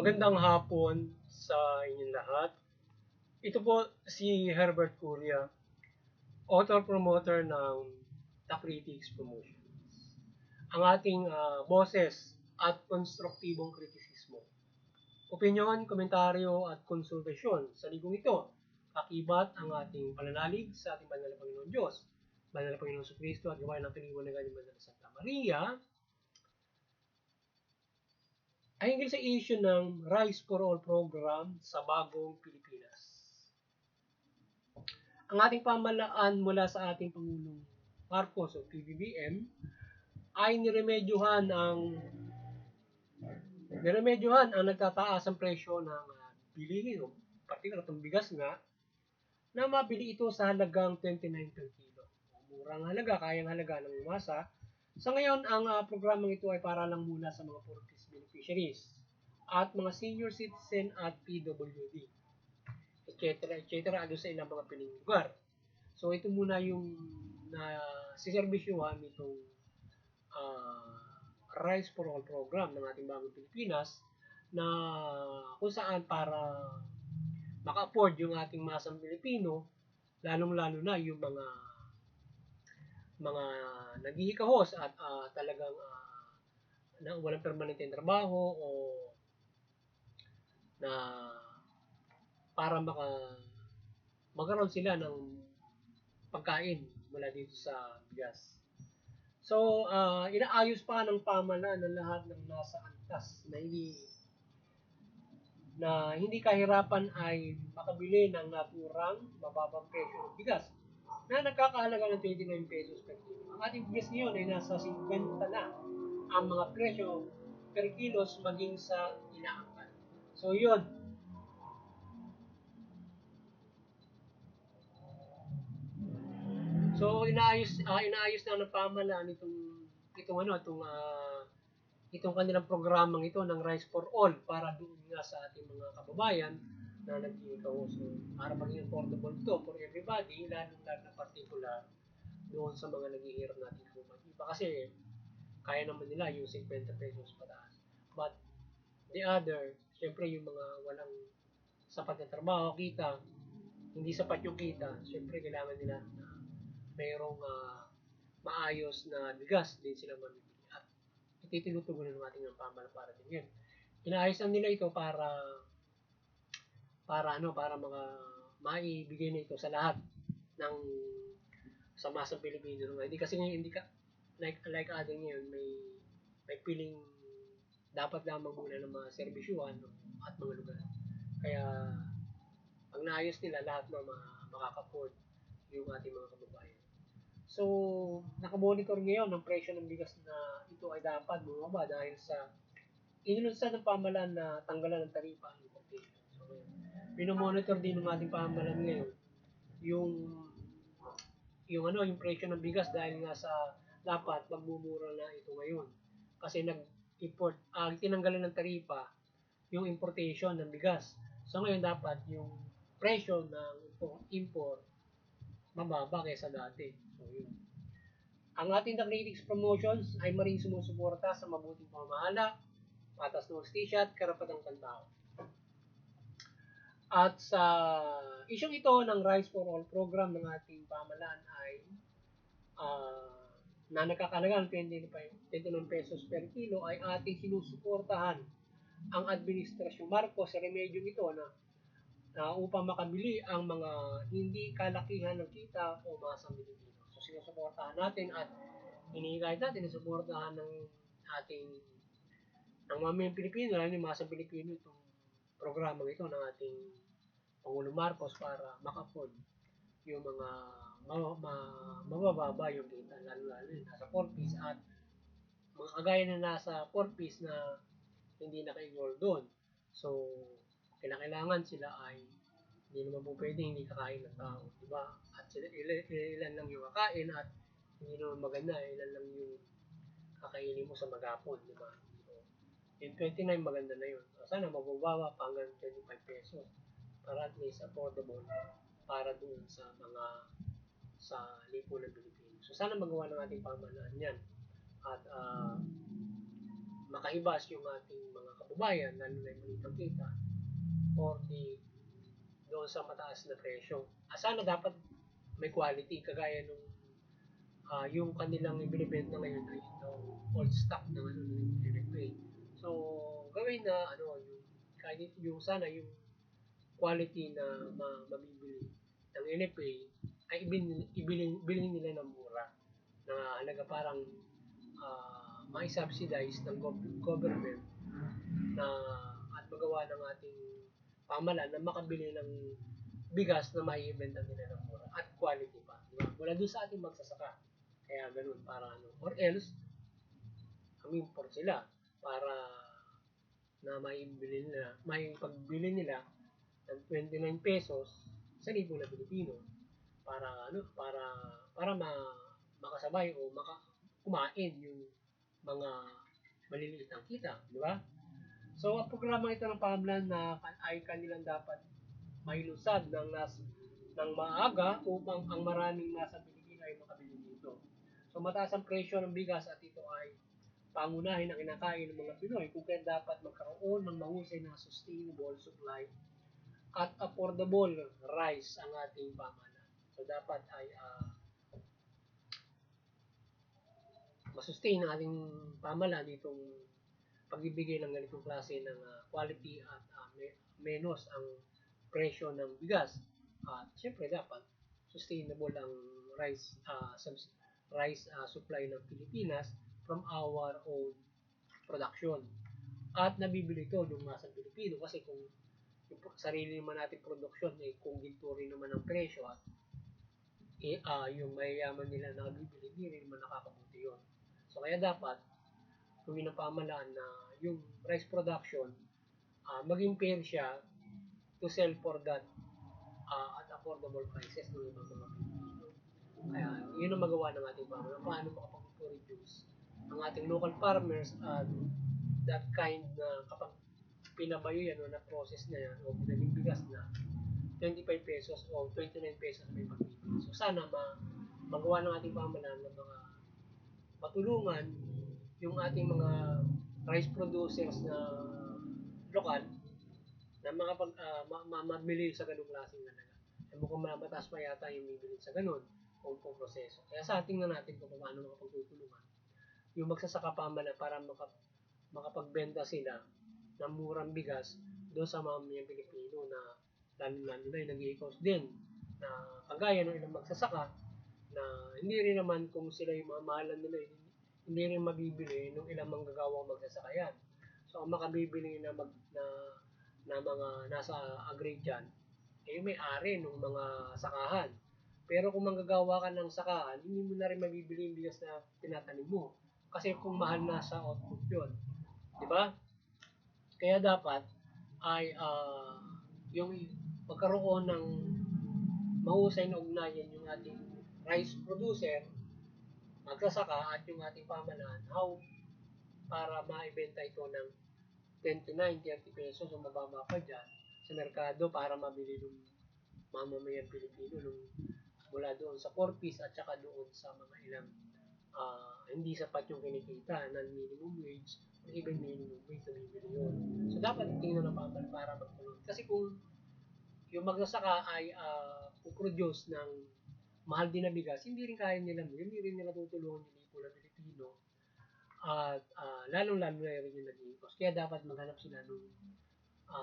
Magandang hapon sa inyong lahat. Ito po si Herbert Curia, author-promoter ng The Critics Promotions. Ang ating boses at konstruktibong kritisismo. Opinyon, komentaryo at konsultasyon sa ligong ito, akibat ang ating pananalig sa ating banal na Panginoon Diyos, banal na Panginoon Kristo at gawain ng paliwanagan ni Banal na Santa Maria, ay hinggil sa issue ng Rice for All program sa bagong Pilipinas. Ang ating pamahalaan mula sa ating Pangulong Marcos o PBBM ay niremedyohan ang nagtataas ang presyo ng bilihin, particular itong bigas nga, na mabili ito sa halagang 29 per kilo. Murang halaga, kayang halaga ng masa. Sa ngayon, ang programang ito ay para lang muna sa mga 40s beneficiaries at mga senior citizen at PWD, etc. Ado sa ilang mga piling lugar. So, ito muna yung siserbisyuhan itong Rice for All program ng ating bagong Pilipinas na kung saan para maka-afford yung ating masang Pilipino, lalong-lalo na yung mga naghihikahos at talagang walang permanenteng trabaho o na para magkaroon sila ng pagkain mula dito sa bigas. So, inaayos pa ng pamahalaan ng lahat ng nasa antas na hindi kahirapan ay makabili ng naturang mababang presyo ng bigas na nagkakahalaga ng 29 pesos per kilo. Ang ating bigas ngayon ay nasa 50 na ang mga presyo per kilos maging sa inaangkat. So, yun. So, inaayos na ng pamahalaan itong kanilang programang ito ng Rice for All para doon nga sa ating mga kababayan na nag-iikaw. So, para maging affordable ito for everybody, lalo na particular doon sa mga naghihirap natin kuman. Iba kasi, kaya naman nila yung 50 pesos pataas. But, the other, syempre yung mga walang sapat na trabaho, kita, hindi sapat yung kita, syempre kailangan nila na mayroong maayos na bigas din sila mamimili. At ititinutugunan ng ating pamahalaan para din yan. Inaayos nila ito para maibigay na ito sa lahat ng sa masang Pilipino. Hindi kasi ngayon, hindi ka like other ngayon, may piling dapat lamang muna ng mga serbisyuhan at mga lugar. Kaya pag naayos nila, lahat na makaka-afford yung ating mga kababayan. So, nakamonitor ngayon ang presyo ng bigas na ito ay dapat bumaba dahil sa inulunsan ng pamahalaan na tanggalan ng taripa ang importation. So, minomonitor din ng ating pamahalaan ngayon yung presyo ng bigas dahil nga sa dapat magmumura na ito ngayon. Kasi tinanggalan ng taripa yung importation ng bigas. So, ngayon dapat yung presyo ng import mababa kaysa dati. So, yun. Ang ating The Critics Promotions ay maring sumusuporta sa mabuting pamamahala, patas na hustisya at karapatang pantao. At sa isyong ito ng Rice for All program ng ating pamahalaan ay na nakakalaga ng 29 pesos per kilo ay ating sinusuportahan ang Administrasyon Marcos sa remedyong ito na upang makabili ang mga hindi kalakihan ng kita o masang Pilipino. So, sinusuportahan natin at hinihikayat natin na suportahan ng mamayang Pilipino, lalo yung masang Pilipino, itong programang ito ng ating Pangulong Marcos para maka-afford yung mga mabababa yung kita, lalo yung nasa 4-piece at mga kagaya na nasa 4-piece na hindi naka-enroll doon. So, kailangan sila ay hindi naman po pwede hindi kakain ng tao, diba? At sila, ilan lang yung kakain at hindi naman maganda, ilan lang yung kakainin mo sa maghapon, diba? So, yung 29 maganda na yun. Sana mabababa pa hanggang 25 pesos para at least affordable para doon sa lipunan Pilipino. So, sana magawa ng ating pamahalaan yan at makaibas yung ating mga kababayan, lalo na yung malitang kita, or doon sa mataas na presyo. Sana dapat may quality, kagaya nung yung kanilang ibinibenta ngayon ay old stock ng NFA. So, gawin na yung sana yung quality na mabibili ng NFA ay ibili nila ng mura na halaga parang mai-subsidize ng government na at magawa ng ating pamahalaan na makabili ng bigas na maibenta nila ng mura at quality pa. Diba? Mula doon sa ating magsasaka. Kaya ganun para or else import sila para na may pagbili nila ng 29 pesos sa libo na Pilipino para makasabay o kumain yung mga maliliit ang kita, di ba? So, ang programa ito ng pamahalaan na ay kanilang dapat mailusad ng maaga upang ang maraming nasa Pilipinas ay makabili dito. So, mataas ang presyo ng bigas at ito ay pangunahin ang kinakain ng mga Pinoy kung kaya dapat magkaroon ng mahusay na sustainable supply at affordable rice ang ating pamahalaan. So, dapat ay masustain ang ating pamahalaan itong pagbibigay ng ganitong klase ng quality at menos ang presyo ng bigas. At syempre dapat sustainable ang rice supply ng Pilipinas from our own production. At nabibili ito nung nasa Pilipino kasi kung yung sarili naman natin produksyon kung ginto rin naman ang presyo at yung mayayaman nila na nabibili, hindi rin naman nakakabuti yun. So kaya dapat gawin ng pamahalaan na yung rice production maging fair siya to sell for that at affordable prices ng ibang mga Pilipino. Kaya yun ang magawa ng ating pamahalaan. Paano makapag-produce ang ating local farmers at that kind na kapag pinabayo yan o na-process na yan o pinaging bigas na 25 pesos o 29 pesos may pagbibili. So sana magawa ng ating pamahalaan ng mga matulungan yung ating mga rice producers na lokal na mabili sa ganung klaseng halaga. Mukhang mataas pa yata yung bibili sa ganun kung proseso. Kaya sa ating na natin kung paano makapagtutulungan yung magsasaka pamahalaan para makapagbenta sila ng murang bigas doon sa mamamayang Pilipino na lalo-lalo na yung nag-i-cost din na kagaya ng ilang magsasaka na hindi rin naman kung sila yung mamahalan nila hindi rin mabibili ng ilang manggagawang magsasaka yan. So ang makabibili na mga nasa agrarian yung may-ari ng mga sakahan. Pero kung manggagawa ka ng sakahan, hindi mo na rin mabibili yung bigas na tinatanim mo. Kasi kung mahal na sa output yun. Di ba? Kaya dapat ay yung pagkaroon ng mahusay na ugnayan yung ating rice producer, magsasaka at yung ating pamahalaan, para maibenta ito ng 29, 30 pesos o mababa pa dyan sa merkado para mabili ng mamamayang Pilipino mula doon sa 4 piece at saka doon sa mga ilang hindi sapat yung kinikita ng minimum wage o even minimum wage na bibili yun. So dapat tingnan ng pamahalaan para magtulong. Kasi kung yung magsasaka ay puproduce ng mahal din na bigas, hindi rin kaya nila hindi rin nila tutulungan yung lipo na Pilipino at lalong-lalo na rin yung nag-i-cost. Kaya dapat maghanap sila ng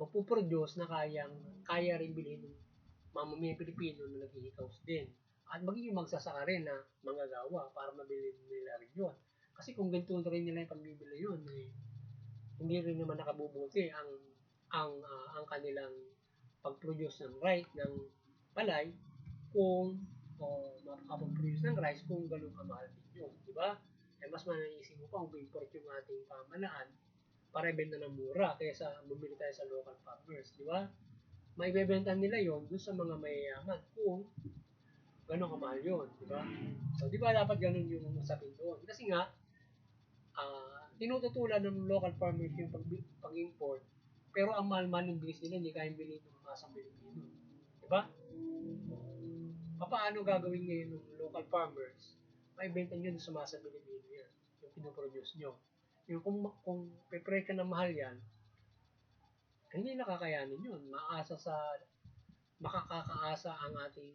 magpuproduce na kaya rin bilhin ng mamamayang Pilipino na nag-i-cost din. At magiging magsasaka rin na manggagawa para mabili nila rin yun. Kasi kung ganito rin nila yung pagbibili yun, hindi rin naman nakabubuti ang kanilang pag-produce ng palay kung makapag-produce ng rice kung gano'n kamahal din yun. Diba? Mas manaisip mo pa kung import yung ating pamahalaan para ibenta ng mura kaysa bumili tayo sa local farmers. Diba? Maibebenta nila yon doon sa mga mayayaman kung gano'n kamahal yun. Diba? So, di ba dapat ganun yung usapin doon? Kasi nga, tinututulan ng local farmers yung pag-import pero ang mahal-mahal ng bilis nila hindi kayang bilhin ng masang Pilipino. Diba? Paano gagawin ngayon ng local farmers? Maibenta nyo sa masang Pilipino yan, yung pinoproduce nyo. Yung kung pipresyo na mahal yan, hindi nakakayanin yun. Makakakaasa ang ating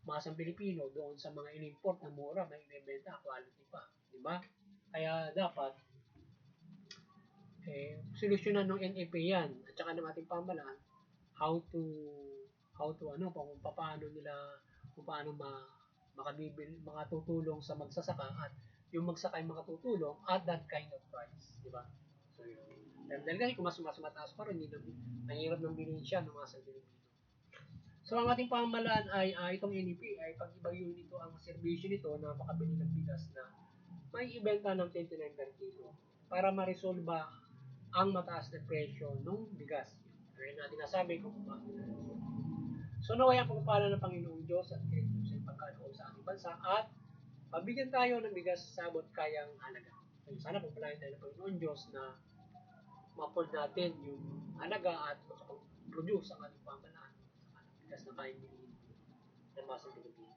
masang Pilipino doon sa mga in-import na mura, may inibenta, quality pa. Diba? Kaya dapat, solusyonan ng NFA yan, at saka ng ating pamalaan, how to kung paano makatutulong sa magsasaka at yung magsaka ay makatutulong at that kind of price, di ba? So yun. Dahil kasi kung mas mataas pa rin, mahirap nang bilhin siya ng mga sa Pilipino. So ang ating pamahalaan ay itong NEP ay pag-ibayo nito ang serbisyo nito na makabili ng bigas na may ibenta ng 29 per kilo para ma-resolve ang mataas na presyo ng bigas. Kaya natin nasabi kung paano. So naway ang pagpapala ng Panginoong Diyos at Kristo sa pagkaloob sa ating bansa at pabigyan tayo ng bigas sa sabot kayang halaga. So, sana pagpalain tayo ng Panginoong Diyos na ma-afford natin yung halaga at makapag-produce ang ating pamahalaan sa bigas na kayang bilhin ng masang Pilipino.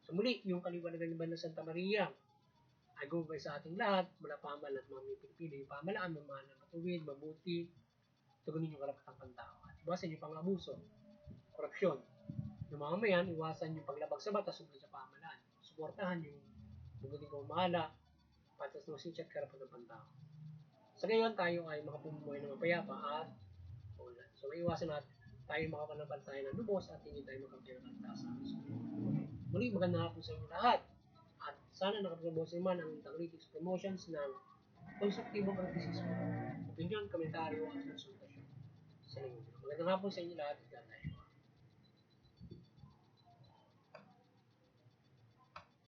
So muli, yung kaliwanagan ng Banal Santa Maria ay gumabay sa ating lahat, mula pamahalaan at mga Pilipino, yung pamahalaan, mamahal na matuwid, mabuti, tugunin yung karapatang pantao at iwasan yung pang-abuso, korupsyon. Yung mga mayan, iwasan yung paglabag sa batas sumunod sa pamahalaan. Suportahan yung mabuting pamamahala, patas ng sinsya at karapatang pantao. Sa ngayon, tayo ay makapumuhay ng mapayapa at ulan. So, maiwasan natin tayo makapanapantay ng lubos at hindi tayo makapagkakatasan. So, muli, magandang hapon sa inyo lahat. At sana nakapagabos naman ang Tangritics Promotions ng konstruktibong kritisismo, opinion, komentaryo at konsultasyon. Sa ngayon, magandang hapon sa inyo lahat.